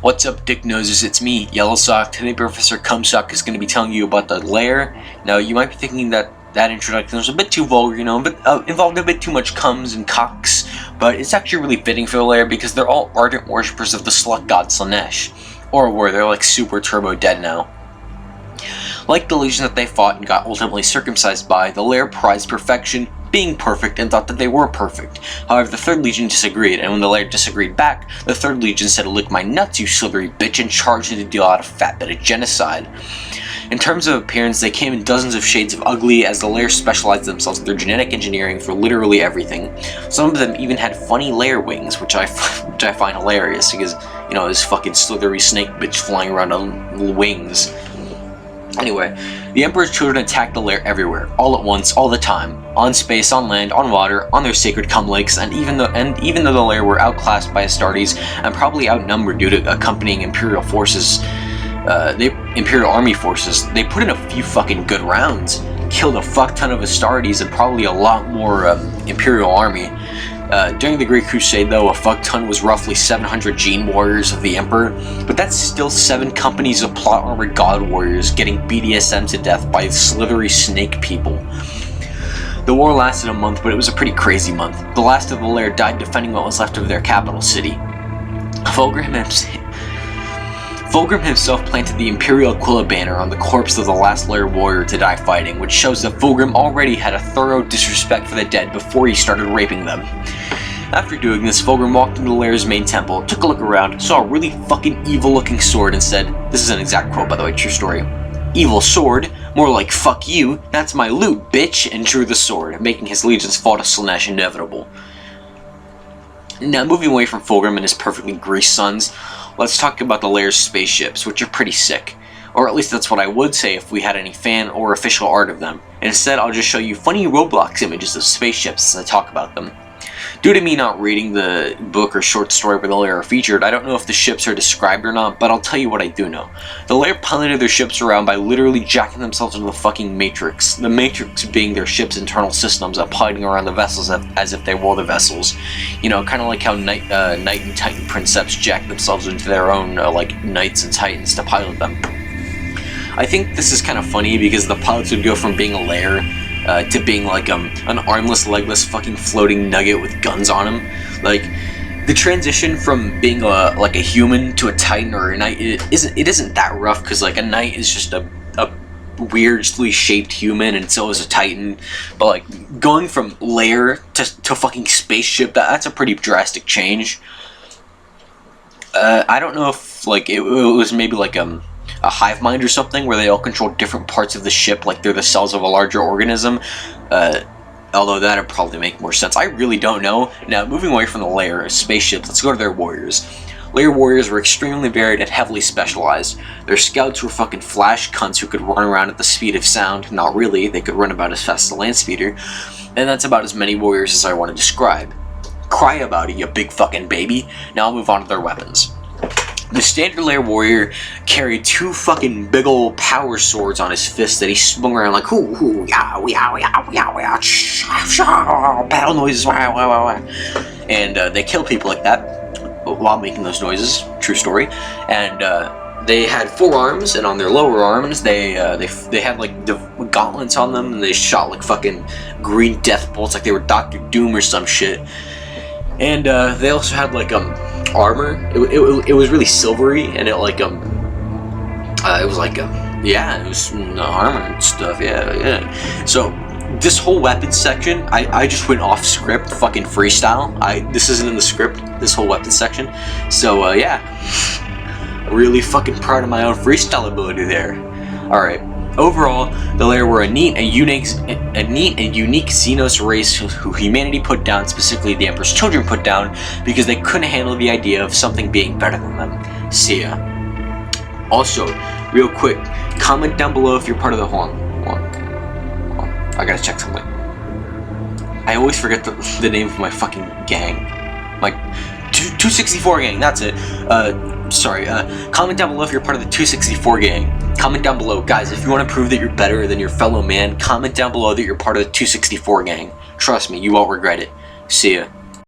What's up, dick noses? It's me, Yellow Sock. Today, Professor Cumsock is going to be telling you about the Laer. Now, you might be thinking that introduction was a bit too vulgar, you know, but involved a bit too much cums and cocks. But it's actually really fitting for the Laer because they're all ardent worshippers of the slut god Slaanesh, or were they're like super turbo dead now. Like the legion that they fought and got ultimately circumcised by, the Laer prized perfection, being perfect, and thought that they were perfect. However, the 3rd Legion disagreed, and when the Laer disagreed back, the 3rd Legion said, "Lick my nuts, you slithery bitch," and charged to deal out a fat bit of genocide. In terms of appearance, they came in dozens of shades of ugly, as the Laer specialized themselves in their genetic engineering for literally everything. Some of them even had funny Laer wings, which I find hilarious, because, you know, this fucking slithery snake bitch flying around on wings. Anyway, the Emperor's children attacked the Laer everywhere, all at once, all the time, on space, on land, on water, on their sacred cum lakes, and even though the Laer were outclassed by Astartes and probably outnumbered due to accompanying Imperial forces, Imperial army forces, they put in a few fucking good rounds, killed a fuck ton of Astartes and probably a lot more Imperial army. During the Great Crusade, though, a fuck ton was roughly 700 gene warriors of the Emperor, but that's still 7 companies of plot-armored god warriors getting BDSM to death by slithery snake people. The war lasted a month, but it was a pretty crazy month. The last of the Laer died defending what was left of their capital city. Fulgrim himself planted the Imperial Aquila banner on the corpse of the last Laer warrior to die fighting, which shows that Fulgrim already had a thorough disrespect for the dead before he started raping them. After doing this, Fulgrim walked into the Laer's main temple, took a look around, saw a really fucking evil looking sword and said, this is an exact quote by the way, true story, "Evil sword? More like fuck you, that's my loot, bitch," and drew the sword, making his legions fall to Slaanesh inevitable. Now, moving away from Fulgrim and his perfectly greased sons, let's talk about the Laer's spaceships, which are pretty sick. Or at least that's what I would say if we had any fan or official art of them. Instead, I'll just show you funny Roblox images of spaceships as I talk about them. Due to me not reading the book or short story where the Laer are featured, I don't know if the ships are described or not, but I'll tell you what I do know. The Laer piloted their ships around by literally jacking themselves into the fucking Matrix. The Matrix being their ship's internal systems of piloting around the vessels as if they were the vessels. You know, kind of like how Knight and Titan Princeps jack themselves into their own, like, Knights and Titans to pilot them. I think this is kind of funny because the pilots would go from being a Laer to being like an armless, legless, fucking floating nugget with guns on him. Like, the transition from being like a human to a Titan or a Knight, it isn't that rough, because like a Knight is just a weirdly shaped human, and so is a Titan. But like going from Laer to fucking spaceship, that's a pretty drastic change. I don't know if like it was maybe like a hive mind or something, where they all control different parts of the ship like they're the cells of a larger organism, although that'd probably make more sense. I really don't know. Now, moving away from the Laer spaceships, let's go to their warriors. Laer warriors were extremely varied and heavily specialized. Their scouts were fucking flash cunts who could run around at the speed of sound. Not really, they could run about as fast as a land speeder, and that's about as many warriors as I want to describe. Cry about it, you big fucking baby. Now I'll move on to their weapons. The standard Laer warrior carried 2 fucking big ol' power swords on his fist that he swung around like hoo hoo yow yow yow yow yow, battle noises, wow wow wow, and they kill people like that while making those noises. True story. And they had 4 arms, and on their lower arms they had like the gauntlets on them, and they shot like fucking green death bolts like they were Dr. Doom or some shit. And they also had like armor. It was really silvery, and it like it was like yeah, it was armor and stuff. Yeah. So this whole weapons section, I just went off script, fucking freestyle. This isn't in the script, this whole weapons section. So yeah, really fucking proud of my own freestyle ability there. All right. Overall, the Laer were a neat and unique Xenos race who humanity put down, specifically the Emperor's children put down, because they couldn't handle the idea of something being better than them. See ya. Also, real quick, comment down below if you're part of the hold on. I gotta check something. I always forget the name of my fucking gang. Like 264 gang, that's it. Sorry, comment down below if you're part of the 264 gang. Comment down below, guys, if you want to prove that you're better than your fellow man, comment down below that you're part of the 264 gang. Trust me, you won't regret it. See ya.